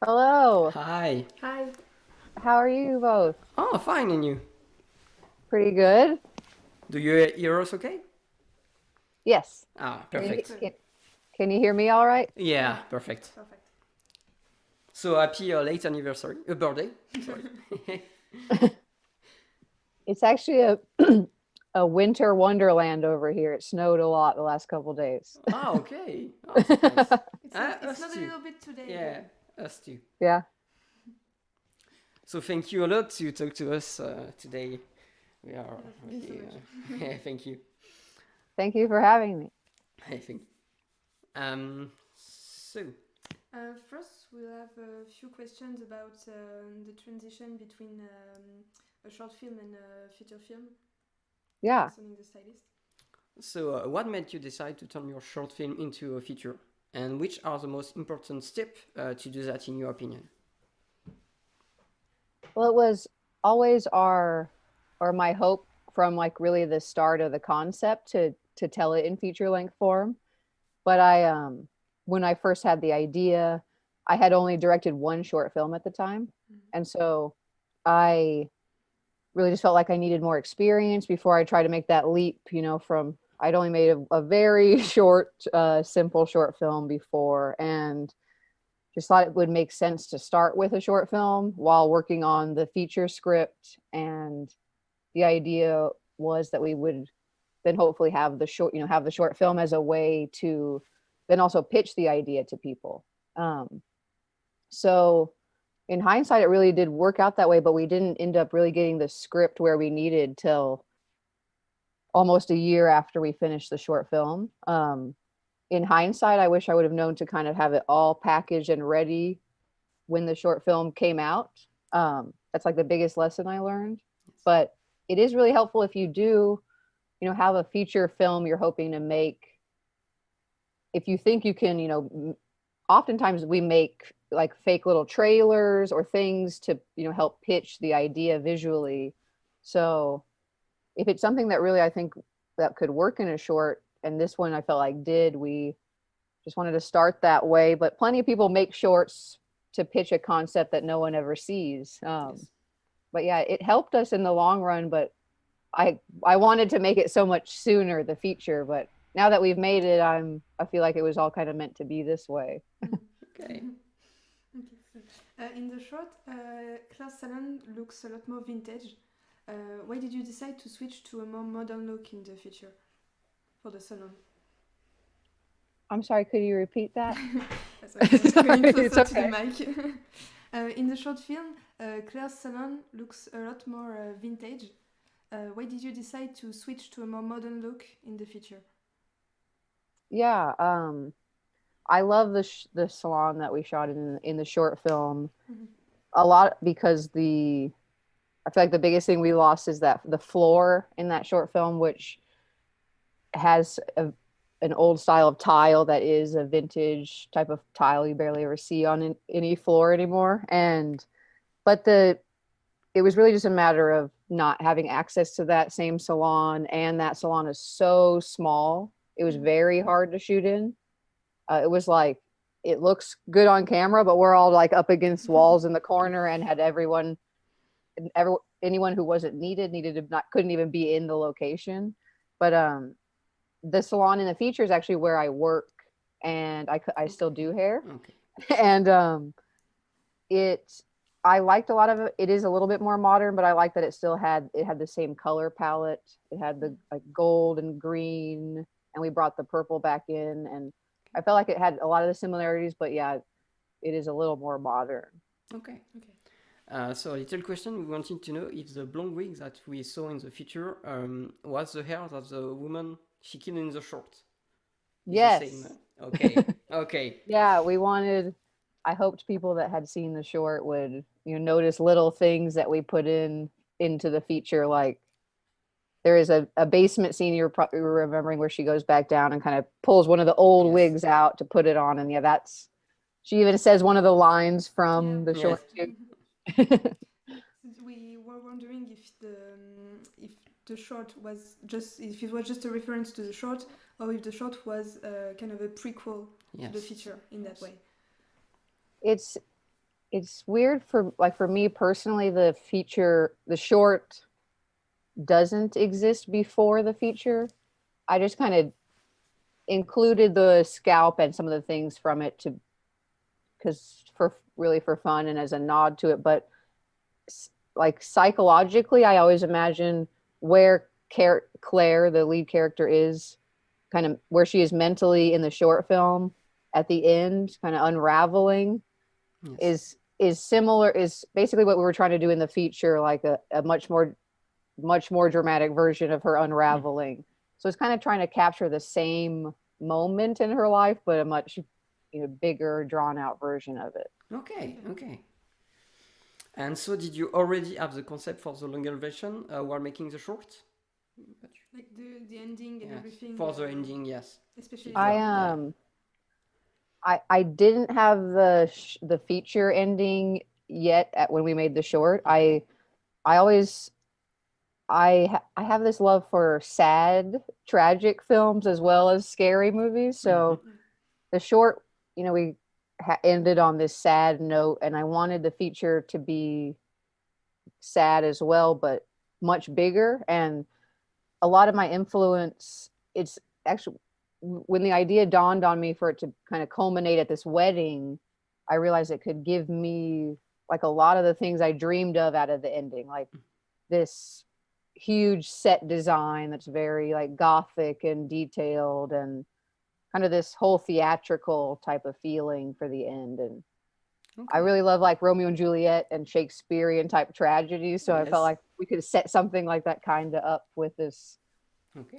Hello. Hi. Hi. How are you both? Oh, fine, and you? Pretty good? Do you hear us okay? Yes. Ah, Can you perfect. Good. can, can you hear me all right? Yeah, Yeah. perfect. Perfect. So happy late anniversary, birthday. Sorry. It's actually a a winter wonderland over here. It snowed a lot the last couple days. Ah, okay. Oh, that's nice. It's Us not a too. little bit today Yeah, here. us too. Yeah. So thank you a lot to talk to us today. We are Yeah, thank you so really. much. Yeah, thank you. Thank you for having me. I think. So First, we'll have a few questions about the transition between a short film and a feature film Yeah. concerning the stylist. what made you decide to turn your short film into a feature, and which are the most important steps to do that, in your opinion? Well, it was always our or my hope from like really the start of the concept to tell it in feature length form. But I when I first had the idea, I had only directed one short film at the time. And so I really just felt like I needed more experience before I tried to make that leap, from I'd only made a very short, simple short film before, and just thought it would make sense to start with a short film while working on the feature script. And the idea was that we would then hopefully have the short film as a way to then also pitch the idea to people. So in hindsight, it really did work out that way, but we didn't end up really getting the script where we needed till almost a year after we finished the short film. In hindsight, I wish I would have known to kind of have it all packaged and ready when the short film came out. That's like the biggest lesson I learned. But it is really helpful if you do, have a feature film you're hoping to make. If you think you can, oftentimes we make like fake little trailers or things to, help pitch the idea visually. So if it's something that really I think that could work in a short, and this one I felt like did, we just wanted to start that way. But plenty of people make shorts to pitch a concept that no one ever sees. Yes. But yeah, it helped us in the long run. But I wanted to make it so much sooner, the feature. But now that we've made it, I feel like it was all kind of meant to be this way. Okay. Okay, so, in the short, Claire's salon looks a lot more vintage. Why did you decide to switch to a more modern look in the future for the salon? I'm sorry, could you repeat that? Sorry, I'm Sorry, coming it's closer to the okay. mic. In the short film, Claire's salon looks a lot more vintage. Why did you decide to switch to a more modern look in the feature? Yeah, I love the salon that we shot in the short film Mhm. a lot because I feel like the biggest thing we lost is that the floor in that short film, which has an old style of tile that is a vintage type of tile you barely ever see on any floor anymore. But it was really just a matter of not having access to that same salon, and that salon is so small. It was very hard to shoot in. It was like it looks good on camera, but we're all like up against walls in the corner and had anyone who wasn't needed to not couldn't even be in the location. But the salon in the feature is actually where I work, and I still do hair. Okay. And it I liked a lot of it. It is a little bit more modern, but I like that it had the same color palette. It had the like gold and green, and we brought the purple back in, and I felt like it had a lot of the similarities, but yeah, it is a little more modern. Okay. Okay. So a little question. We wanted to know if the blonde wig that we saw in the feature was the hair that the woman she killed in the short. Is the same. Yes. Okay. Okay. Yeah, I hoped people that had seen the short would, notice little things that we put into the feature. Like there is a basement scene you're probably remembering where she goes back down and kind of pulls one of the old Yes. wigs out to put it on. And yeah, she even says one of the lines Yeah. from the Yes. short too. We were wondering if the short was just if it was just a reference to the short, or if the short was kind of a prequel to the Yes. feature in that way. It's it's weird for me personally, the short doesn't exist before the feature. I just kind of included the scalp and some of the things from it for fun and as a nod to it. But like psychologically, I always imagine where Claire, the lead character, is kind of where she is mentally in the short film at the end, kind of unraveling, Yes. is similar, is basically what we were trying to do in the feature, like a much more dramatic version of her unraveling. So it's kind of trying to capture the same moment in her life, but a much bigger, drawn out version of it. Okay, okay. And so, did you already have the concept for the longer version while making the short? Like the ending and Yes. everything. For the ending, yes. Especially. I didn't have the feature ending yet when we made the short. I have this love for sad, tragic films as well as scary movies. So the short, we ended on this sad note, and I wanted the feature to be sad as well, but much bigger. And a lot of my influence, it's actually, when the idea dawned on me for it to kind of culminate at this wedding, I realized it could give me like a lot of the things I dreamed of out of the ending, like this huge set design that's very like gothic and detailed, and kind of this whole theatrical type of feeling for the end. And I really love like Romeo and Juliet and Shakespearean type tragedies, so I felt like we could set something like that kind of up with this.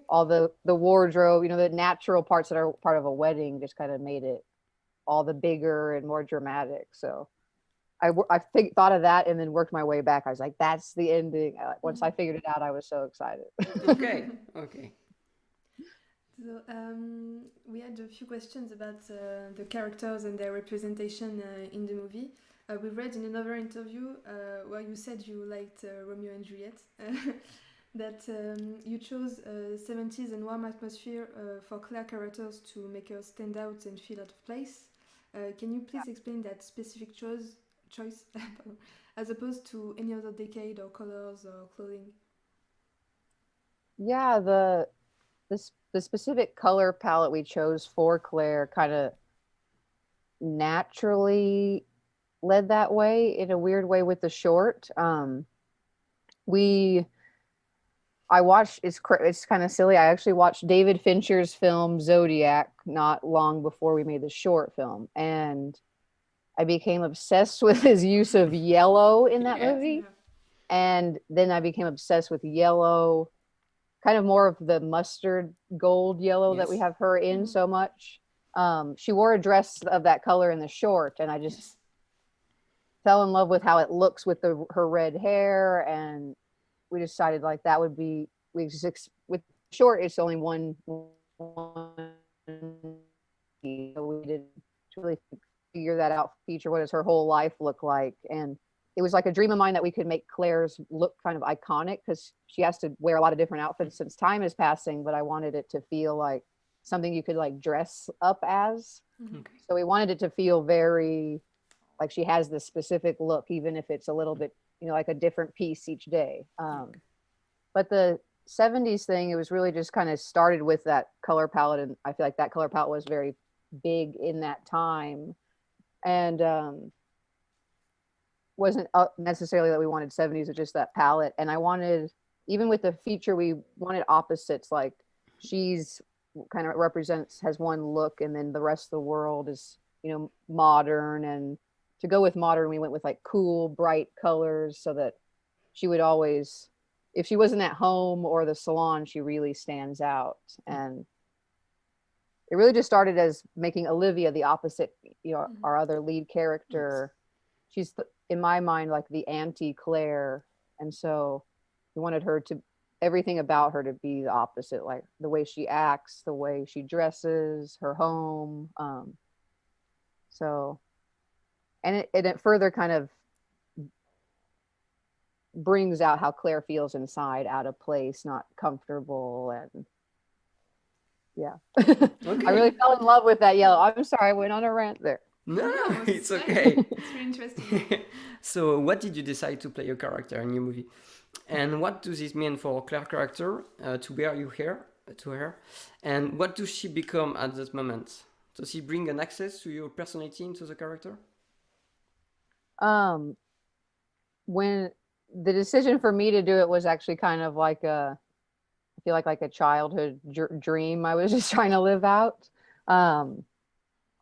All the wardrobe, the natural parts that are part of a wedding just kind of made it all the bigger and more dramatic. So I thought of that and then worked my way back. I was like, that's the ending. Once I figured it out, I was so excited. Okay. So we had a few questions about the characters and their representation in the movie. We read in another interview where you said you liked Romeo and Juliet, that you chose 70s and warm atmosphere for Claire characters to make her stand out and feel out of place. Can you please explain that specific choice as opposed to any other decade or colors or clothing? Yeah, the specific color palette we chose for Claire kind of naturally led that way in a weird way with the short. I watched, it's kind of silly, I actually watched David Fincher's film Zodiac not long before we made the short film, and I became obsessed with his use of yellow in that movie. And then I became obsessed with yellow, kind of more of the mustard gold yellow that we have her in so much. She wore a dress of that color in the short, and I just fell in love with how it looks with her red hair. And we decided like that would be, with short, it's only one so we didn't really figure that out feature. What does her whole life look like? And it was like a dream of mine that we could make Claire's look kind of iconic, because she has to wear a lot of different outfits since time is passing, but I wanted it to feel like something you could like dress up as. So we wanted it to feel very like she has this specific look, even if it's a little bit, like a different piece each day. But the 70s thing, it was really just kind of started with that color palette, and I feel like that color palette was very big in that time. And wasn't necessarily that we wanted 70s, it's just that palette. And I wanted, even with the feature, we wanted opposites, like she's kind of has one look, and then the rest of the world is, modern. And to go with modern, we went with like cool, bright colors, so that she would always, if she wasn't at home or the salon, she really stands out. And it really just started as making Olivia the opposite, our other lead character. She's, in my mind, like the anti-Claire. And so we wanted everything about her to be the opposite, like the way she acts, the way she dresses, her home. And it further kind of brings out how Claire feels inside, out of place, not comfortable. And I really fell in love with that yellow. I'm sorry, I went on a rant there. No, No, it's okay. It's really interesting. So, what did you decide to play a character in your movie? And what does this mean for Claire's character to bear your hair to her? And what does she become at that moment? Does she bring an access to your personality into the character? When the decision for me to do it was actually kind of like I feel like a childhood dream I was just trying to live out.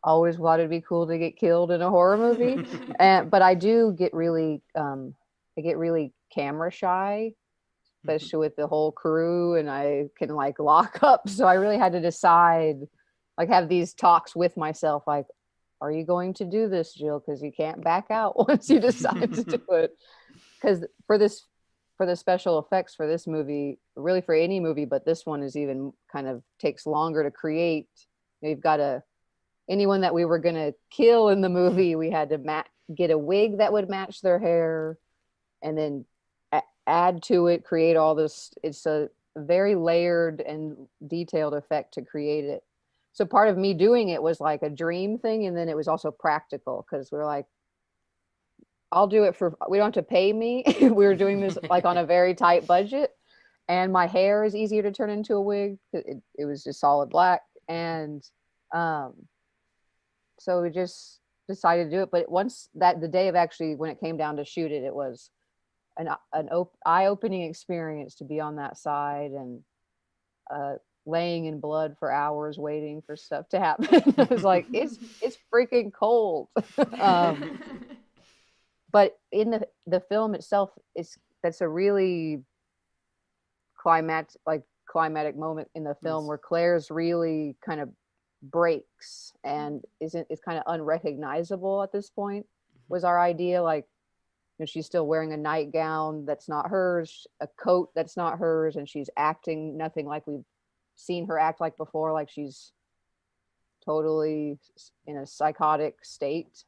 Always thought it'd be cool to get killed in a horror movie, but I do get really I get really camera shy, especially with the whole crew, and I can like lock up. So I really had to decide, like have these talks with myself, like, are you going to do this, Jill? Because you can't back out once you decide to do it. Because for the special effects for this movie, really for any movie, but this one is even kind of takes longer to create. You've got to, anyone that we were going to kill in the movie, we had to get a wig that would match their hair, and then add to it, create all this. It's a very layered and detailed effect to create it. So part of me doing it was like a dream thing, and then it was also practical, because we're like, I'll do it for, we don't have to pay me. We were doing this like on a very tight budget, and my hair is easier to turn into a wig. It was just solid black. And so we just decided to do it. But once that, the day of actually, when it came down to shoot it, it was an eye-opening experience to be on that side and laying in blood for hours waiting for stuff to happen. I was like, it's freaking cold. But in the film itself, that's a really climatic moment in the film, where Claire's really kind of breaks and is kind of unrecognizable at this point. Was our idea, like, you know, she's still wearing a nightgown that's not hers, a coat that's not hers, and she's acting nothing like we've seen her act like before, like she's totally in a psychotic state.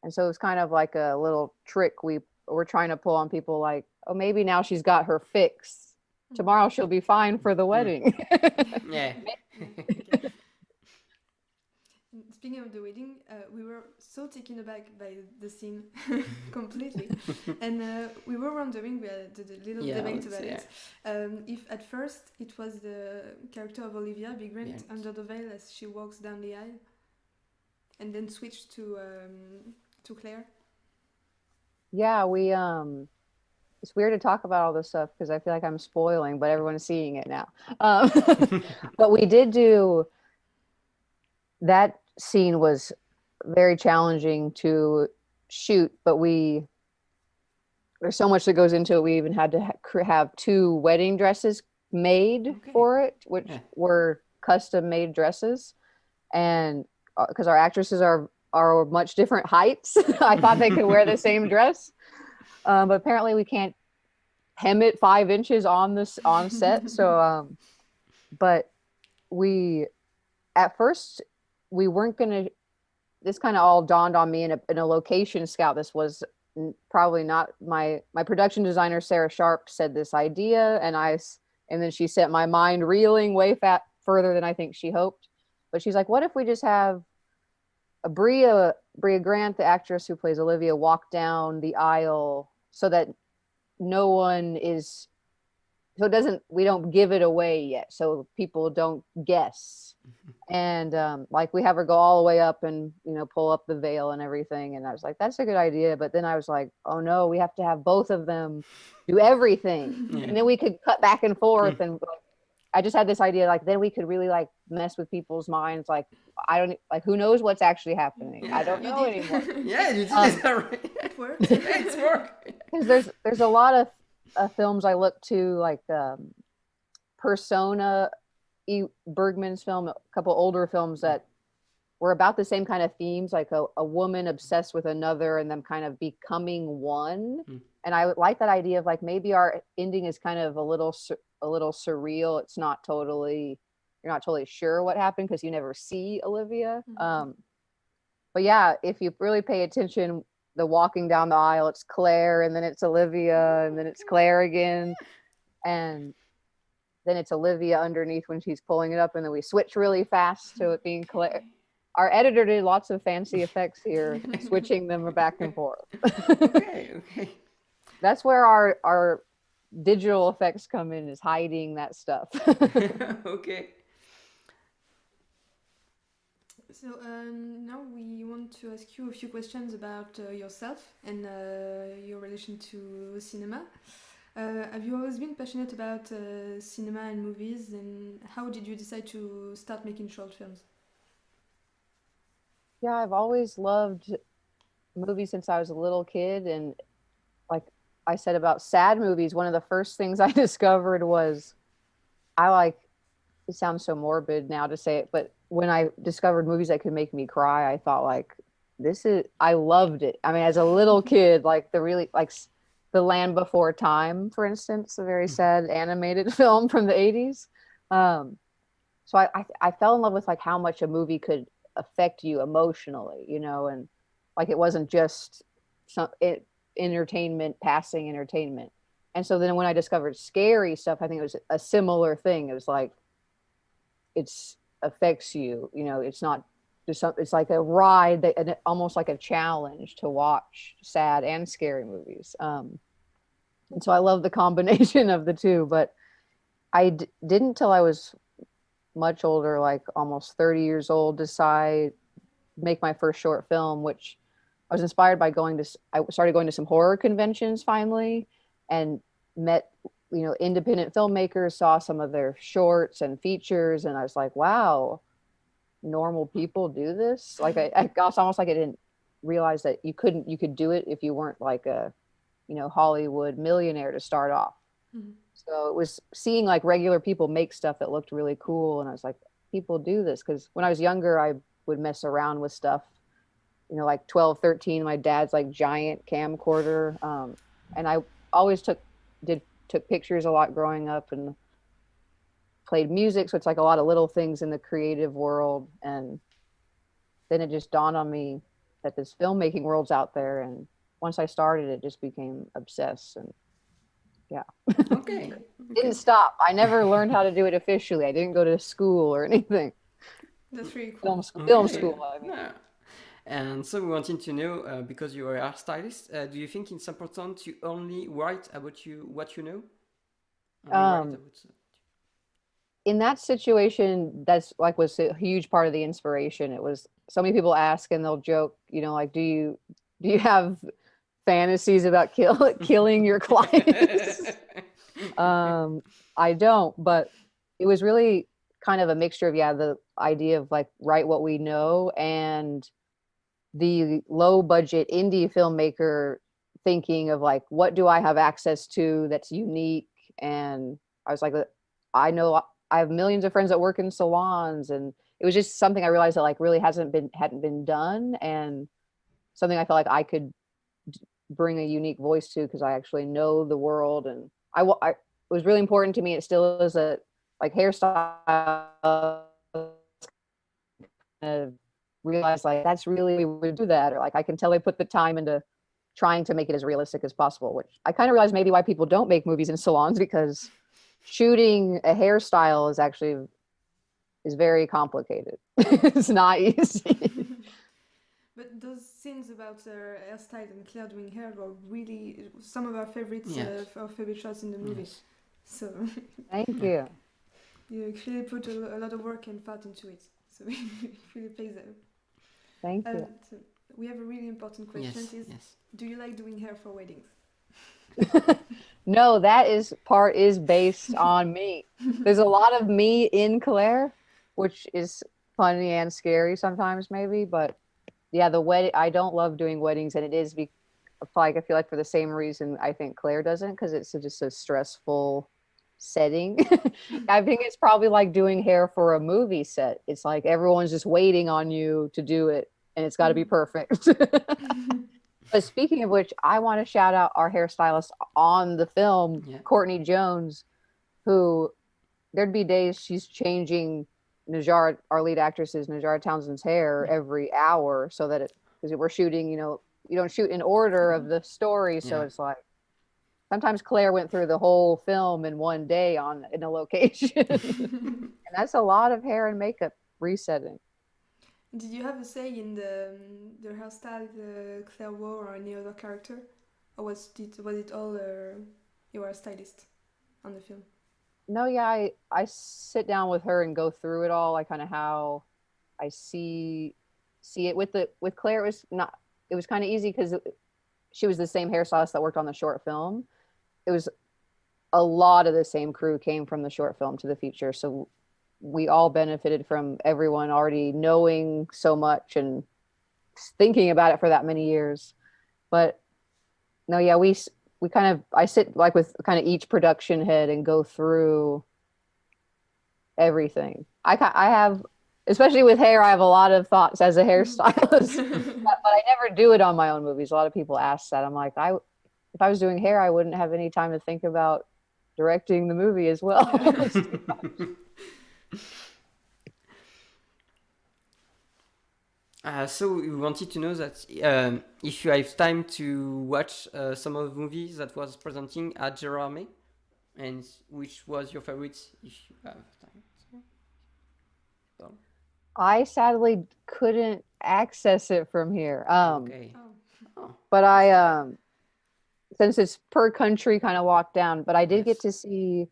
And so it's kind of like a little trick we're trying to pull on people, like, oh, maybe now she's got her fix. Tomorrow she'll be fine for the wedding. Yeah. Speaking of the wedding, we were so taken aback by the scene completely. And we were wondering, we had a little debate about it, if at first it was the character of Olivia Big Grant under the veil as she walks down the aisle, and then switched to Claire. Yeah, we it's weird to talk about all this stuff because I feel like I'm spoiling, but everyone is seeing it now. But we did do that. Scene was very challenging to shoot, but there's so much that goes into it. We even had to have 2 wedding dresses made for it, which were custom made dresses, and because our actresses are much different heights, I thought they could wear the same dress, but apparently we can't hem it 5 inches on set. So but at first we weren't gonna, this kind of all dawned on me in a location scout. This was probably not my production designer, Sarah Sharp, said this idea, and then she sent my mind reeling way further than I think she hoped. But she's like, what if we just have Bria Grant, the actress who plays Olivia, walk down the aisle so that we don't give it away yet, so people don't guess. And like we have her go all the way up and, you know, pull up the veil and everything. And I was like, that's a good idea. But then I was like, oh no, we have to have both of them do everything. And then we could cut back and forth. And I just had this idea, like, then we could really like mess with people's minds. Like, I don't, like, who knows what's actually happening? I don't know anymore. Yeah, you did it already. It worked. It's work. Because there's a lot of films I look to, like Persona, Bergman's film, a couple older films that were about the same kind of themes, like a woman obsessed with another and them kind of becoming one. And I would like that idea of like, maybe our ending is kind of a little surreal. It's not totally, you're not totally sure what happened because you never see Olivia. But yeah, if you really pay attention, the walking down the aisle, it's Claire, and then it's Olivia, and then it's Claire again, and then it's Olivia underneath when she's pulling it up, and then we switch really fast to it being Claire. our editor did lots of fancy effects here, switching them back and forth. Okay. That's where our digital effects come in, is hiding that stuff. Okay. So now we want to ask you a few questions about yourself and your relation to cinema. Have you always been passionate about cinema and movies, and how did you decide to start making short films? Yeah, I've always loved movies since I was a little kid. And like I said about sad movies, one of the first things I discovered was it sounds so morbid now to say it, but when I discovered movies that could make me cry, I thought like, I loved it. I mean, as a little kid, like The Land Before Time, for instance, a very sad animated film from the 80s. So I fell in love with like how much a movie could affect you emotionally, and like it wasn't just passing entertainment. And so then when I discovered scary stuff, I think it was a similar thing. It was like, it's affects you, it's not just it's like a ride and almost like a challenge to watch sad and scary movies. And so I love the combination of the two, but I didn't till I was much older, like almost 30 years old, make my first short film, which I was inspired by I started going to some horror conventions finally, and met, independent filmmakers, saw some of their shorts and features, and I was like, wow, normal people do this. Like I got almost like I didn't realize that you could do it if you weren't like a, Hollywood millionaire to start off. Mm-hmm. So it was seeing like regular people make stuff that looked really cool, and I was like, people do this. Because when I was younger, I would mess around with stuff, like 12, 13, my dad's like giant camcorder, and I always took pictures a lot growing up and played music. So it's like a lot of little things in the creative world. And then it just dawned on me that this filmmaking world's out there. And once I started, it just became obsessed. And yeah. Okay. Didn't stop. I never learned how to do it officially. I didn't go to school or anything. That's really cool. Film school, I mean. Yeah. And so we wanted to know, because you are an art stylist, do you think it's important to only write about what you know? In that situation, that's like was a huge part of the inspiration. It was so many people ask and they'll joke, like, do you have fantasies about killing your clients? I don't, but it was really kind of a mixture of the idea of like write what we know, and the low budget indie filmmaker thinking of like, what do I have access to that's unique? And I was like, I know I have millions of friends that work in salons, and it was just something I realized that like really hadn't been done, and something I felt like I could bring a unique voice to, because I actually know the world. And it was really important to me. It still is a like hairstyle. Realize like that's really we would do that, or like I can tell they put the time into trying to make it as realistic as possible, which I kind of realized maybe why people don't make movies in salons, because shooting a hairstyle is very complicated. It's not easy. But those scenes about hairstyle and Claire doing hair were really some of our favorites, our favorite shots in the movie. Yes. So thank you. You clearly put a lot of work and thought into it, so it really pays off. Thank you. So we have a really important question. Do you like doing hair for weddings? No, that part is based on me. There's a lot of me in Claire, which is funny and scary sometimes maybe, but the wedding, I don't love doing weddings, and it is I feel like for the same reason I think Claire doesn't, because it's just a stressful setting. I think it's probably like doing hair for a movie set. It's like everyone's just waiting on you to do it, and it's got to be perfect. But speaking of which, I want to shout out our hairstylist on the film, Courtney Jones, who there'd be days she's changing our lead actress's, Najara Townsend's hair every hour, so that because we're shooting, you don't shoot in order of the story, so it's like sometimes Claire went through the whole film in one day in a location. And that's a lot of hair and makeup resetting. Did you have a say in the hairstyle, the Claire wore, or any other character, or was it all you were a stylist on the film? No, yeah, I sit down with her and go through it all, like kind of how I see it. With Claire, it was kind of easy because she was the same hairstylist that worked on the short film. It was a lot of the same crew came from the short film to the feature, so we all benefited from everyone already knowing so much and thinking about it for that many years. But no, yeah, we kind of, I sit like with kind of each production head and go through everything. I have, especially with hair, I have a lot of thoughts as a hairstylist, but I never do it on my own movies. A lot of people ask that. I'm like, if I was doing hair, I wouldn't have any time to think about directing the movie as well. So we wanted to know that if you have time to watch some of the movies that was presenting at Gérardmer, and which was your favorite if you have time. So. I sadly couldn't access it from here. Okay. But I since it's per country kind of locked down, but I did get to see,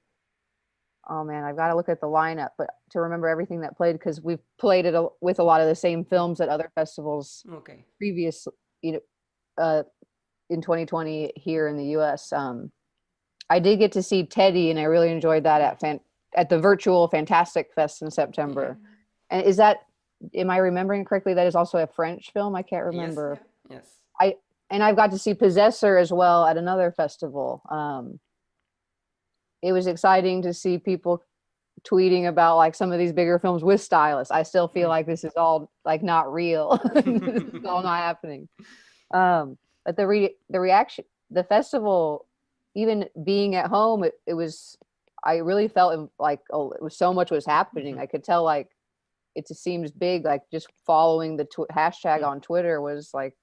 oh man, I've got to look at the lineup, but to remember everything that played, because we've played it with a lot of the same films at other festivals previous, in 2020 here in the US. I did get to see Teddy, and I really enjoyed that at the virtual Fantastic Fest in September. And am I remembering correctly, that is also a French film? I can't remember. Yes. And I've got to see Possessor as well at another festival. It was exciting to see people tweeting about like some of these bigger films with stylists. I still feel like this is all like not real. This is all not happening. But the reaction, the festival, even being at home, it was, I really felt like, oh, it was so much was happening. I could tell like it just seems big. Like just following the hashtag on Twitter was like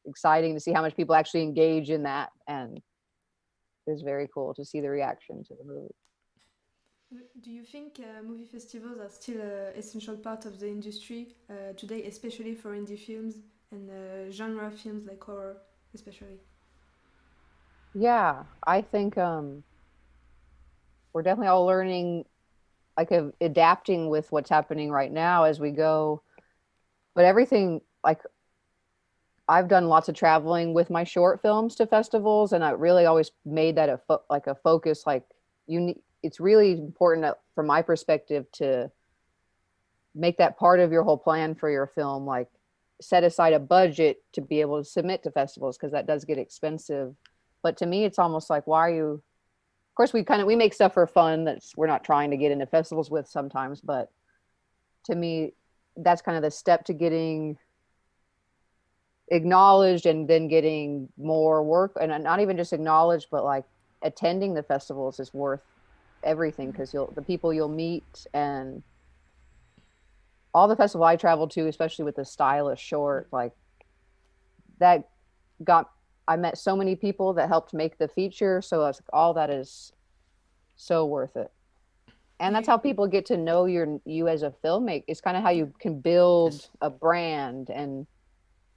exciting to see how much people actually engage in that, and it was very cool to see the reaction to the movie. Do you think movie festivals are still an essential part of the industry today, especially for indie films and genre films like horror, especially? Yeah, I think we're definitely all learning, like adapting with what's happening right now as we go. But everything, like I've done lots of traveling with my short films to festivals, and I really always made that a focus. Like it's really important from my perspective to make that part of your whole plan for your film. Like set aside a budget to be able to submit to festivals, because that does get expensive. But to me, it's almost like, why are you? Of course, we make stuff for fun that's we're not trying to get into festivals with sometimes. But to me, that's kind of the step to getting acknowledged and then getting more work, and not even just acknowledged, but like attending the festivals is worth everything, because the people you'll meet, and all the festival I traveled to, especially with the Stylist short, like that I met so many people that helped make the feature. So it's like, all that is so worth it. And that's how people get to know you as a filmmaker. It's kind of how you can build a brand and,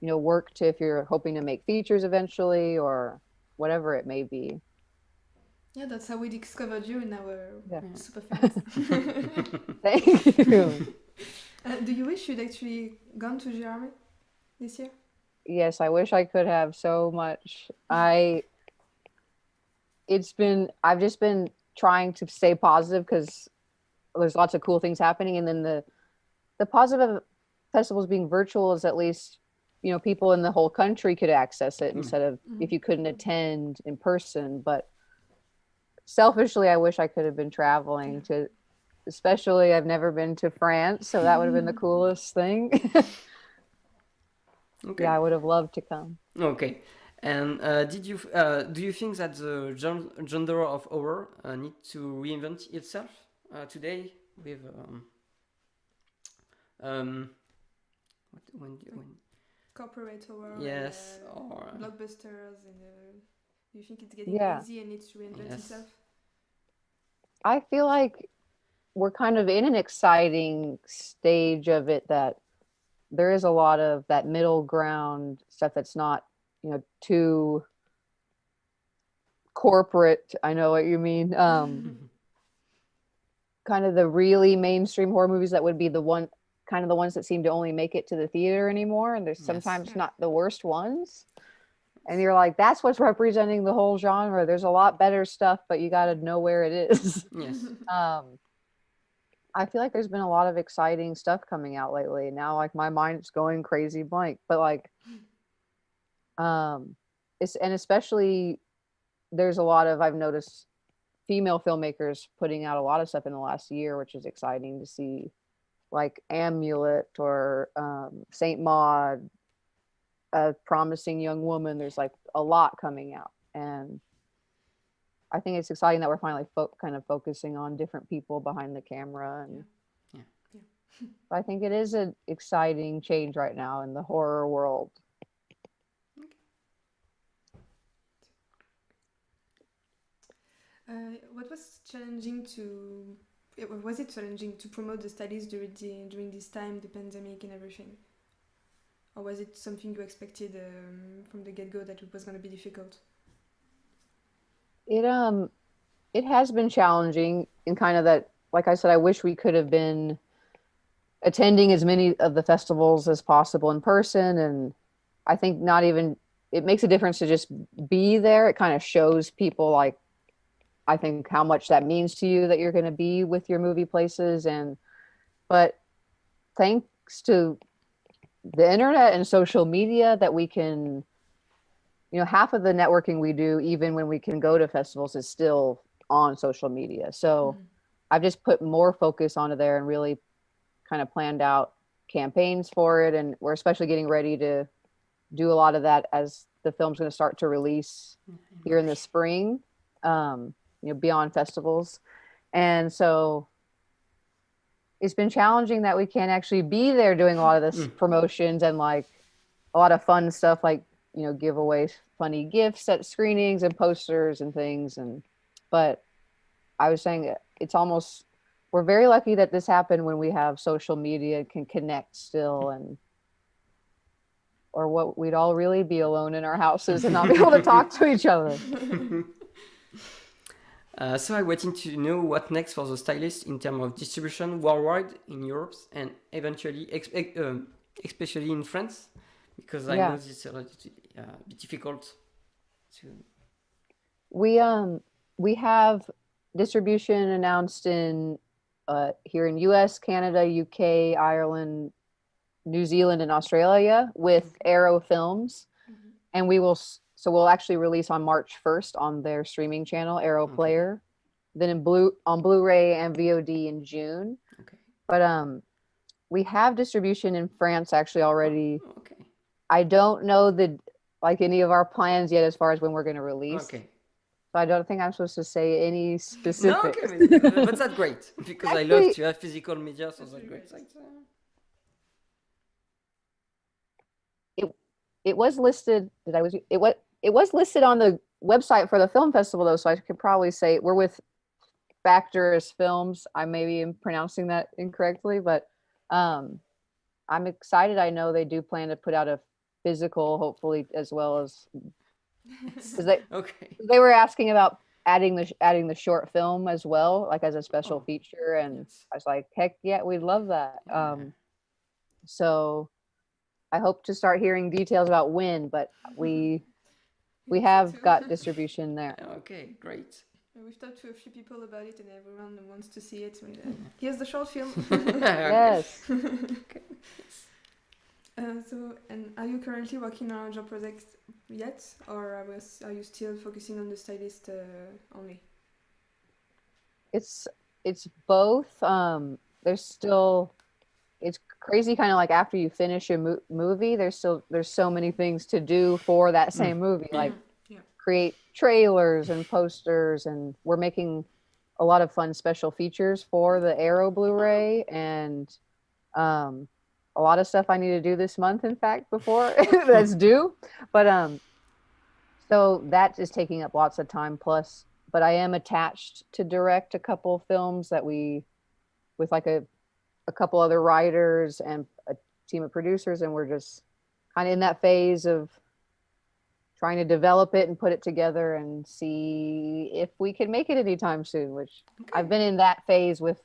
work to, if you're hoping to make features eventually or whatever it may be. Yeah, that's how we discovered you in our super fans. Thank you. Do you wish you'd actually gone to Gérardmer this year? Yes, I wish I could have so much. I've just been trying to stay positive, because there's lots of cool things happening. And then the positive of festivals being virtual is at least, people in the whole country could access it instead of if you couldn't attend in person. But selfishly, I wish I could have been traveling to, especially I've never been to France, so that would have been the coolest thing. Okay. Yeah, I would have loved to come. Okay. And do you think that the genre of horror need to reinvent itself today with when corporate horror? Yes, and, or blockbusters, and do you think it's getting lazy and needs to reinvent itself? I feel like we're kind of in an exciting stage of it, that there is a lot of that middle ground stuff that's not, you know, too corporate. I know what you mean. Kind of the really mainstream horror movies that would be the ones that seem to only make it to the theater anymore, and there's sometimes not the worst ones. And you're like, that's what's representing the whole genre. There's a lot better stuff, but you got to know where it is. Yes. I feel like there's been a lot of exciting stuff coming out lately. Now, like, my mind's going crazy blank, but like, and especially there's a lot of, I've noticed, female filmmakers putting out a lot of stuff in the last year, which is exciting to see, like Amulet or Saint Maud, A Promising Young Woman. There's like a lot coming out, and I think it's exciting that we're finally kind of focusing on different people behind the camera. And I think it is an exciting change right now in the horror world. What was it challenging to promote the Stylist during this time, the pandemic and everything? Or was it something you expected from the get-go that it was going to be difficult? It has been challenging in kind of that, like I said, I wish we could have been attending as many of the festivals as possible in person. And I think it makes a difference to just be there. It kind of shows people, like, I think, how much that means to you that you're going to be with your movie places. But thanks to the internet and social media, that we can, you know, half of the networking we do, even when we can go to festivals, is still on social media. So I've just put more focus onto there and really kind of planned out campaigns for it. And we're especially getting ready to do a lot of that as the film's going to start to release here in the spring, you know, beyond festivals. And so it's been challenging that we can't actually be there doing a lot of this promotions and like a lot of fun stuff, like, you know, give away funny gifts at screenings and posters and things. But I was saying, we're very lucky that this happened when we have social media, can connect still, or what, we'd all really be alone in our houses and not be able to talk to each other. So I wanted to know what next for the Stylist in terms of distribution worldwide in Europe and eventually, especially in France, because I know it's a bit difficult to. We have distribution announced in here in US, Canada, UK, Ireland, New Zealand, and Australia with Arrow Films, and we'll actually release on March 1st on their streaming channel, Arrow Player. Then on Blu-ray and VOD in June. Okay. But we have distribution in France actually already. Okay. I don't know any of our plans yet as far as when we're going to release. Okay. So I don't think I'm supposed to say any specifics. No, okay, but that's great because actually, I love to have physical media, so that's great. It was listed. It was listed on the website for the film festival though, so I could probably say we're with Factors Films. I may be pronouncing that incorrectly, but I'm excited. I know they do plan to put out a physical, hopefully, as well as because they were asking about adding the short film as well, like as a special feature, and I was like, heck yeah, we'd love that. So I hope to start hearing details about when, but we have got distribution there. Okay, great. We've talked to a few people about it, and everyone wants to see it. Here's the short film. Yes. Okay. So, and are you currently working on your project yet, or are you still focusing on the Stylist only? It's both. It's crazy, kind of like after you finish a movie, there's so many things to do for that same movie, like create trailers and posters, and we're making a lot of fun special features for the Arrow Blu-ray, and a lot of stuff I need to do this month, in fact, before that's due. But so that is taking up lots of time plus, but I am attached to direct a couple films that with like a couple other writers and team of producers, and we're just kind of in that phase of trying to develop it and put it together and see if we can make it anytime soon, which I've been in that phase with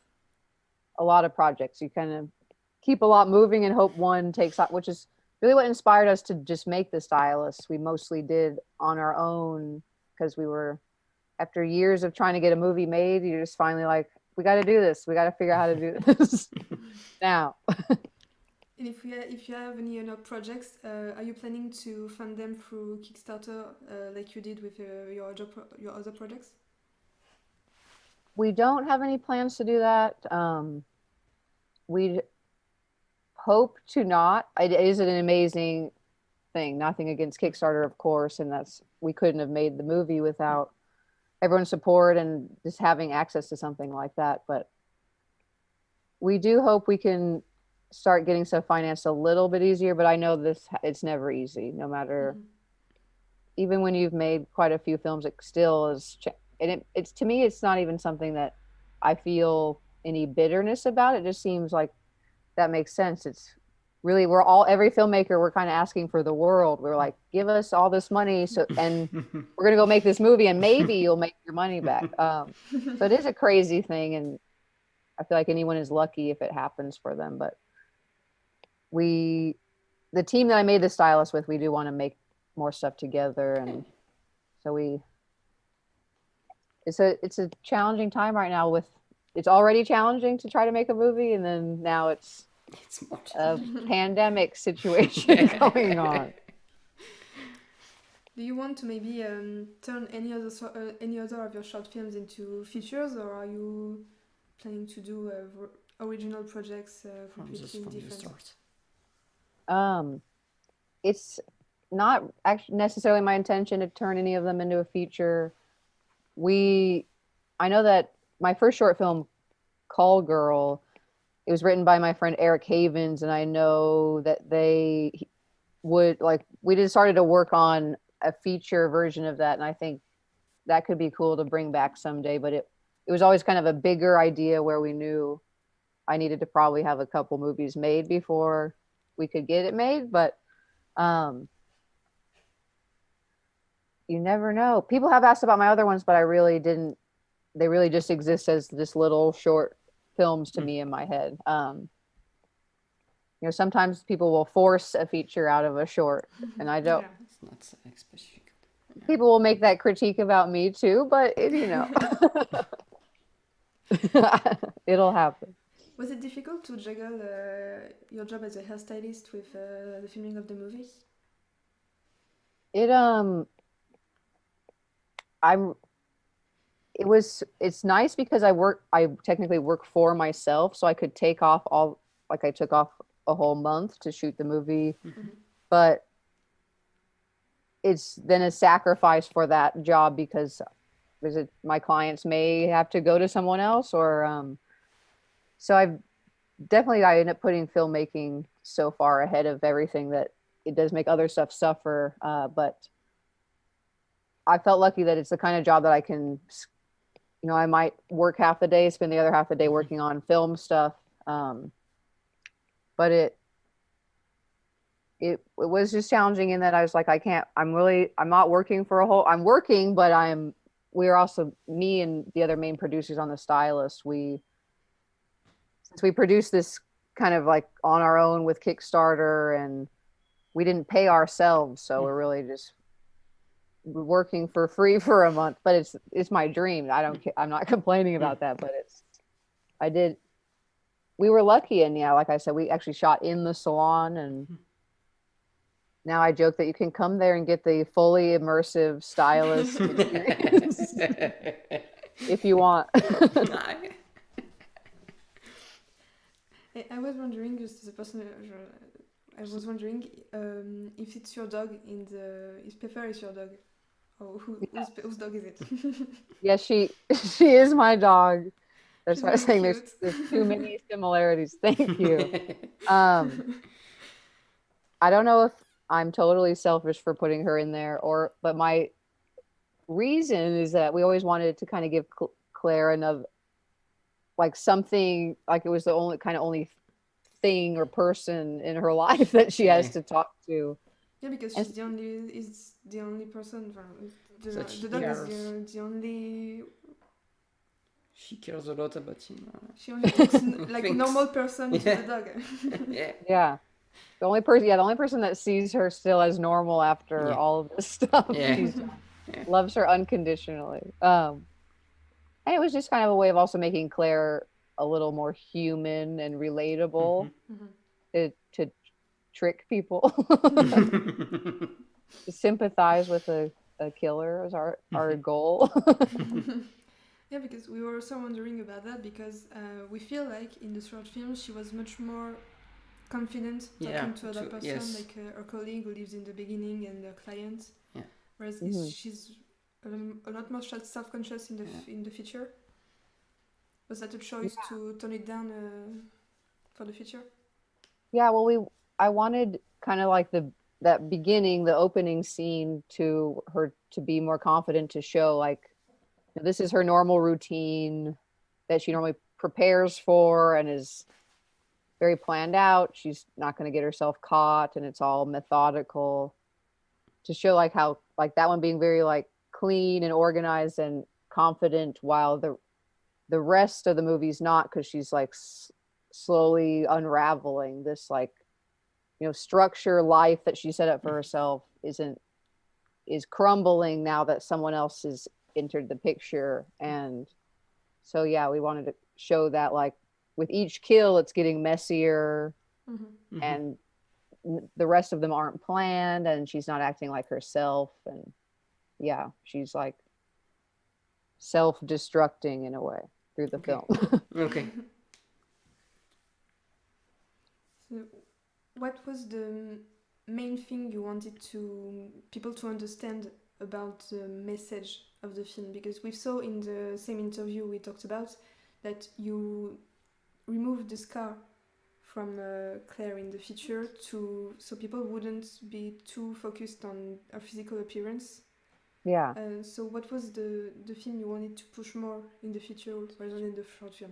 a lot of projects. You kind of keep a lot moving and hope one takes off, which is really what inspired us to just make the Stylist. We mostly did on our own because we were, after years of trying to get a movie made, you're just finally like, we got to do this. We got to figure out how to do this now. And if you have any projects, are you planning to fund them through Kickstarter like you did with your other projects? We don't have any plans to do that. We hope to not. It is an amazing thing. Nothing against Kickstarter, of course, and we couldn't have made the movie without everyone's support and just having access to something like that. But we do hope we can start getting stuff financed a little bit easier, but I know it's never easy, no matter, even when you've made quite a few films, it still is, and it's, to me, it's not even something that I feel any bitterness about. It just seems like that makes sense. It's really, every filmmaker, we're kind of asking for the world. We're like, give us all this money, and we're going to go make this movie, and maybe you'll make your money back. So it is a crazy thing, and I feel like anyone is lucky if it happens for them. But the team that I made the Stylist with, we do want to make more stuff together, and so it's a challenging time right now. It's already challenging to try to make a movie, and then now it's a pandemic situation going on. Do you want to maybe turn any other of your short films into features, or are you planning to do original projects completely different? It's not actually necessarily my intention to turn any of them into a feature. I know that my first short film, Call Girl, it was written by my friend Eric Havens, and I know that they we just started to work on a feature version of that, and I think that could be cool to bring back someday. But it was always kind of a bigger idea where we knew I needed to probably have a couple movies made before we could get it made. But you never know. People have asked about my other ones, but I really didn't. They really just exist as just little short films to me in my head. Sometimes people will force a feature out of a short, and I don't. Yeah. It's not so specific. People will make that critique about me too, but it'll happen. Was it difficult to juggle your job as a hairstylist with the filming of the movies? It's nice because I technically work for myself, so I could take off I took off a whole month to shoot the movie, but it's then a sacrifice for that job because my clients may have to go to someone else, or so I end up putting filmmaking so far ahead of everything that it does make other stuff suffer, but I felt lucky that it's the kind of job that I can, I might work half the day, spend the other half the day working on film stuff. But it was just challenging in that I was like, I'm not working for I'm working, but we're also, me and the other main producers on the Stylist, since we produced this kind of like on our own with Kickstarter, and we didn't pay ourselves. So we're really just working for free for a month, but it's my dream. I'm not complaining about that, but we were lucky. And yeah, like I said, we actually shot in the salon, and now I joke that you can come there and get the fully immersive Stylist experience if you want. I was wondering, just as a person, I was wondering if it's your dog if Pepper is your dog, or whose dog is it? Yeah, she is my dog. That's She's why I was very saying cute. there's too many similarities. Thank you. I don't know if I'm totally selfish for putting her in there, but my reason is that we always wanted to kind of give Claire another, like something, like it was the only thing or person in her life that she has to talk to. Yeah, because she's the only person. The dog is the only. She cares a lot about him. She only talks like a normal person to the dog. Yeah. The only person that sees her still as normal after all of this stuff. She loves her unconditionally. And it was just kind of a way of also making Claire a little more human and relatable to trick people. To sympathize with a killer is our goal. Yeah, because we were also wondering about that, because we feel like in the short film she was much more confident talking to other person, like her colleague who lives in the beginning and the client. Yeah. Whereas she's a lot more self-conscious in the future. Was that a choice to tone it down for the future? Yeah, well, I wanted kind of like that beginning, the opening scene, to her to be more confident, to show like this is her normal routine that she normally prepares for and is very planned out. She's not going to get herself caught, and it's all methodical, to show like how like that one being very like clean and organized and confident, while the rest of the movie's not, because she's like slowly unraveling this like structure life that she set up for herself is crumbling now that someone else has entered the picture. And so we wanted to show that like with each kill it's getting messier, and the rest of them aren't planned, and she's not acting like herself, and she's like self-destructing in a way through the film. Okay. So what was the main thing you wanted people to understand about the message of the film? Because we saw in the same interview we talked about that you removed the scar from Claire in the future so people wouldn't be too focused on her physical appearance. Yeah. So what was the theme you wanted to push more in the future rather than the short film?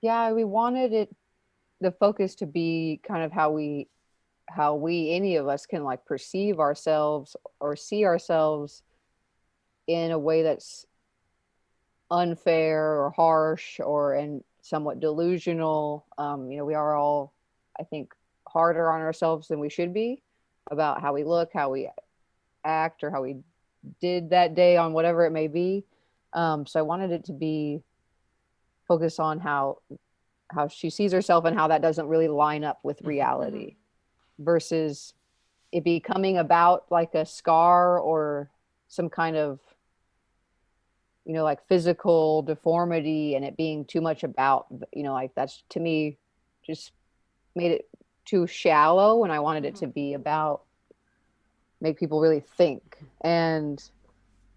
Yeah, we wanted the focus to be kind of how we any of us can like perceive ourselves or see ourselves in a way that's unfair or harsh and somewhat delusional. We are all, I think, harder on ourselves than we should be about how we look, how we act, or how we did that day on whatever it may be. So I wanted it to be focused on how she sees herself and how that doesn't really line up with reality, versus it becoming about like a scar or some kind of like physical deformity, and it being too much about like that's, to me, just made it too shallow when I wanted it to be about make people really think. And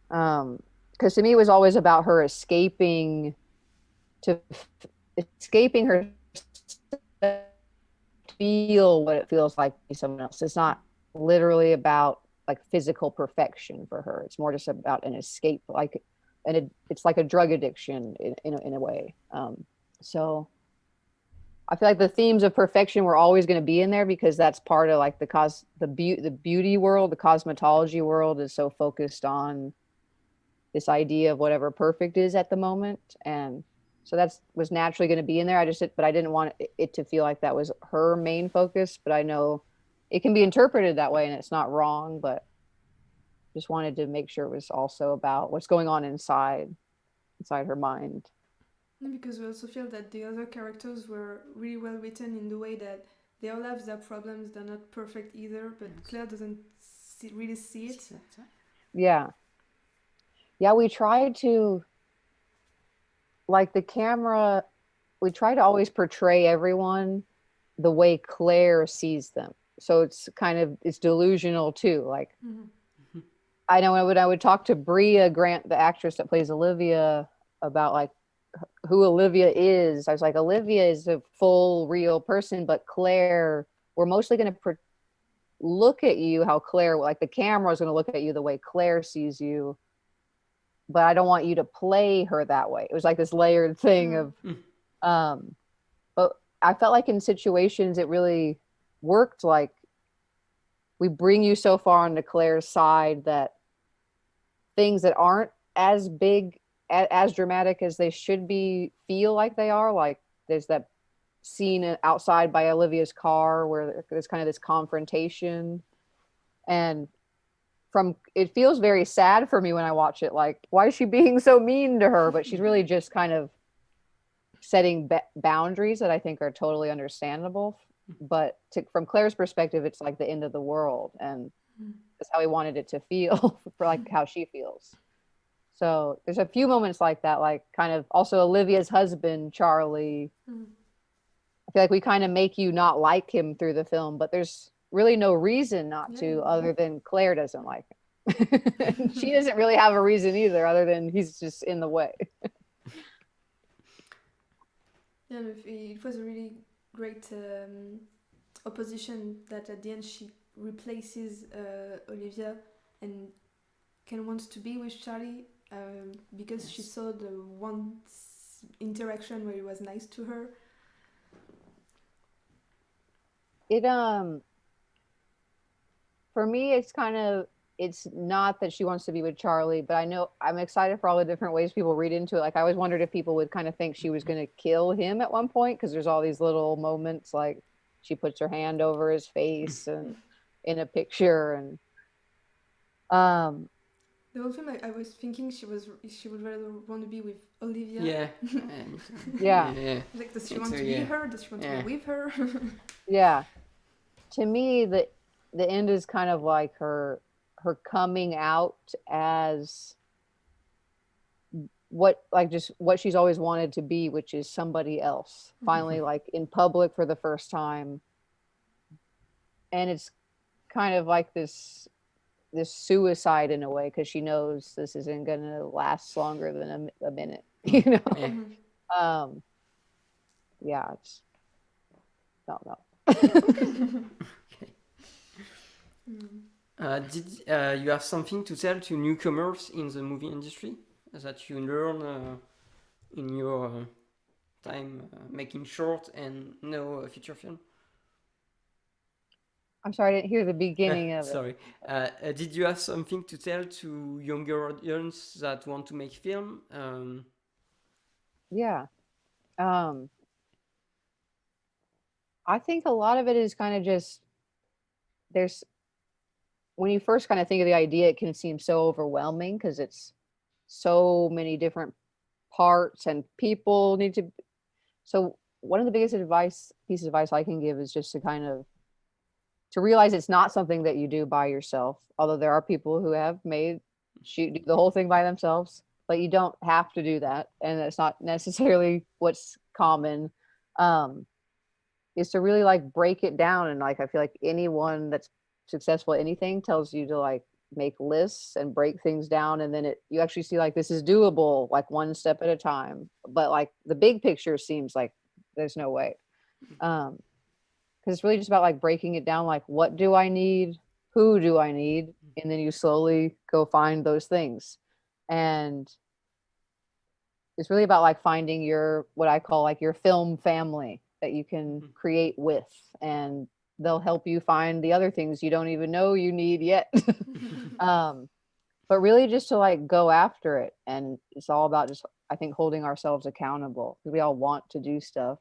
because to me it was always about her escaping her feel what it feels like to be someone else. It's not literally about like physical perfection for her. It's more just about an escape, like, and it's like a drug addiction in a way. So I feel like the themes of perfection were always going to be in there, because that's part of like the beauty world. The cosmetology world is so focused on this idea of whatever perfect is at the moment, and so that was naturally going to be in there. But I didn't want it to feel like that was her main focus. But I know it can be interpreted that way, and it's not wrong. But just wanted to make sure it was also about what's going on inside her mind. Because we also feel that the other characters were really well written in the way that they all have their problems. They're not perfect either, but Claire doesn't really see it. Yeah, we tried to, like the camera, we try to always portray everyone the way Claire sees them. So it's delusional too. Like, I know when I would talk to Bria Grant, the actress that plays Olivia, about like who Olivia is, I was like, Olivia is a full real person, but Claire, we're mostly going to look at you how Claire, like the camera is going to look at you the way Claire sees you, but I don't want you to play her that way. It was like this layered thing of, but I felt like in situations it really worked. Like we bring you so far onto Claire's side that things that aren't as big, as dramatic as they should be, feel like they are. Like there's that scene outside by Olivia's car where there's kind of this confrontation, and it feels very sad for me when I watch it. Like, why is she being so mean to her? But she's really just kind of setting boundaries that I think are totally understandable. But from Claire's perspective, it's like the end of the world, and that's how we wanted it to feel for like how she feels. So there's a few moments like that, like kind of also Olivia's husband, Charlie. I feel like we kind of make you not like him through the film, but there's really no reason not to, other than Claire doesn't like him. She doesn't really have a reason either, other than he's just in the way. Yeah, it was a really great opposition that at the end she replaces Olivia, and Ken wants to be with Charlie because she saw the one interaction where he was nice to her. It for me it's not that she wants to be with Charlie, but I know I'm excited for all the different ways people read into it. Like I always wondered if people would kind of think she was going to kill him at one point, because there's all these little moments like she puts her hand over his face and in a picture, and the whole film I was thinking she would rather want to be with Olivia. Yeah. Like, does she want to be her? Does she want to be with her? Yeah. To me, the end is kind of like her coming out as what she's always wanted to be, which is somebody else, finally, like in public for the first time. And it's kind of like this suicide in a way, because she knows this isn't gonna last longer than a minute, you know. It's don't know. Did you have something to tell to newcomers in the movie industry that you learn in your time making short and no feature film? I'm sorry, I didn't hear the beginning of it. Sorry. Did you have something to tell to younger audience that want to make film? I think a lot of it is kind of just, when you first kind of think of the idea, it can seem so overwhelming because it's so many different parts and people need to. So one of the biggest pieces of advice I can give is just to realize it's not something that you do by yourself. Although there are people who have shoot the whole thing by themselves, but you don't have to do that, and that's not necessarily what's common. Is to really like break it down, and like I feel like anyone that's successful at anything tells you to like make lists and break things down, and then you actually see like this is doable, like one step at a time. But like the big picture seems like there's no way, because it's really just about like breaking it down, like what do I need, who do I need, and then you slowly go find those things. And it's really about like finding what I call like your film family that you can create with, and they'll help you find the other things you don't even know you need yet. But really just to like go after it. And it's all about just, I think, holding ourselves accountable, because we all want to do stuff.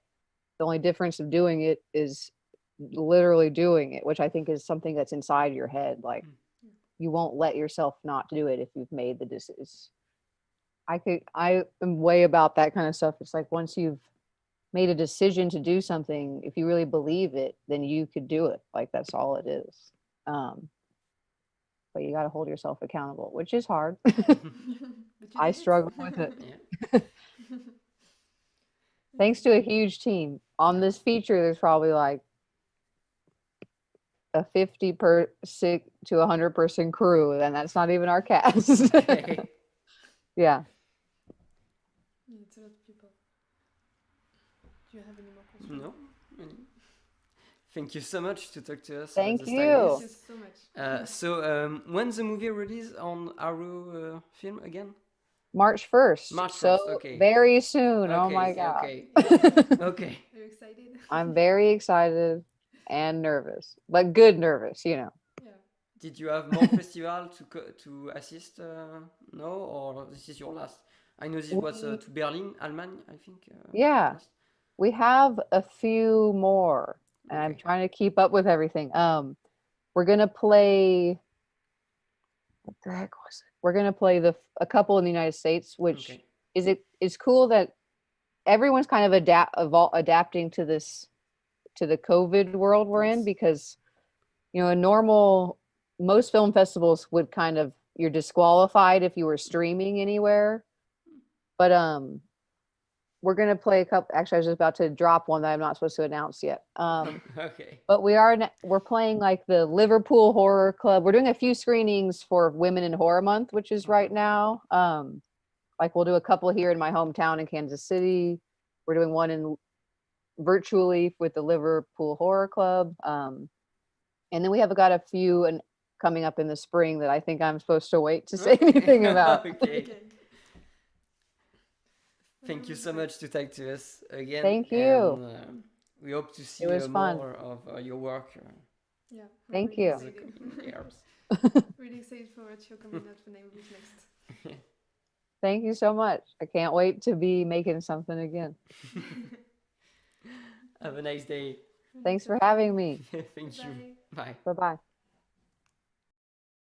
The only difference of doing it is literally doing it, which I think is something that's inside your head. Like you won't let yourself not do it if you've made the decision. I am way about that kind of stuff. It's like once you've made a decision to do something, if you really believe it, then you could do it. Like that's all it is. But you got to hold yourself accountable, which is hard. I struggle with it. Thanks to a huge team. On this feature, there's probably like a 50 to 100 person crew, and that's not even our cast. Yeah. It's a lot of people. Do you have any more questions? No. Thank you so much to talk to us. Thank you. Thank you so much. So when's the movie release on Arrow film again? March 1st. March 1st, so okay. Very soon. Okay, oh my God. Okay. Okay. Very excited. excited? I'm very excited and nervous, but good nervous, you know. Yeah. Did you have more festival to assist? No, or this is your last? I know this was to Berlin, Allemagne, I think. Yeah. last. We have a few more, and I'm Okay. trying to keep up with everything. We're gonna play. What the heck was it? We're gonna play a couple in the United States, which Okay. is cool that everyone's kind of adapting to the COVID world we're in, Yes. because most film festivals would kind of, you're disqualified if you were streaming anywhere. But we're gonna play a couple. Actually, I was just about to drop one that I'm not supposed to announce yet. Okay. But we're playing like the Liverpool Horror Club. We're doing a few screenings for Women in Horror Month, which is right now. Like we'll do a couple here in my hometown in Kansas City. We're doing one virtually with the Liverpool Horror Club. And then we have got a few coming up in the spring that I think I'm supposed to wait to say anything about. Okay. Thank you so much to talk to us again. Thank you. And, we hope to see It was fun. more of your work. Yeah. Thank really you. in the coming years. Really excited for what you're coming out for movies next. Thank you so much. I can't wait to be making something again. Have a nice day. Thanks for having me. Thank you. Bye. Bye-bye.